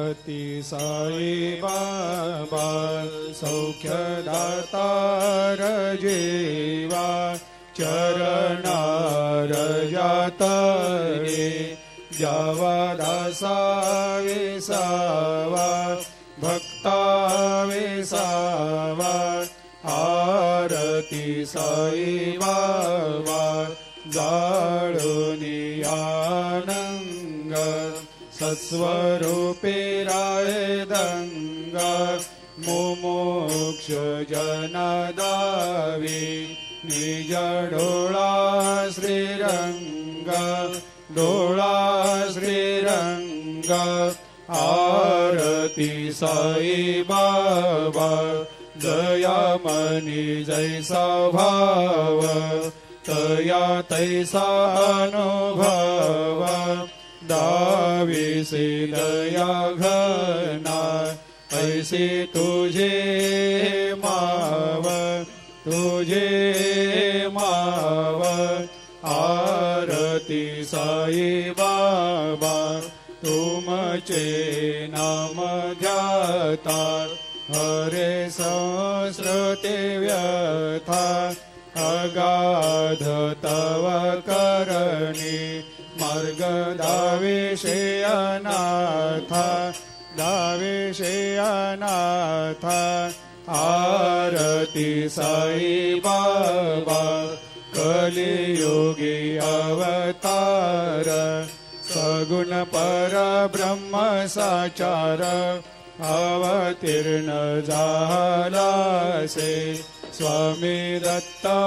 अति साई बाबा सौख्यदातार जेवा चरणार जातरे जावा दासा विसावा भक्ता विसावा आरती साई बाबा जाळुनी आनंग सत्स्वरूपे राय दंग मुमुक्ष जनदावी निज डोळा श्रीरंग डोळा श्रीरंग आरती साई बाबा दयामनी जैसा भाव तया तैसा अनुभव दाविसे दया घना ऐसे तुझे माव आरती साई बाबा तुमचे नाम ध्याता हरे संस्कृते व्यथा अगाध तव करणी मार्ग दाविषे अनाथ आरती साई बाबा कलियुगी अवतार सगुण परब्रह्म साचार अवतीर्ण झाला से स्वामी दत्ता।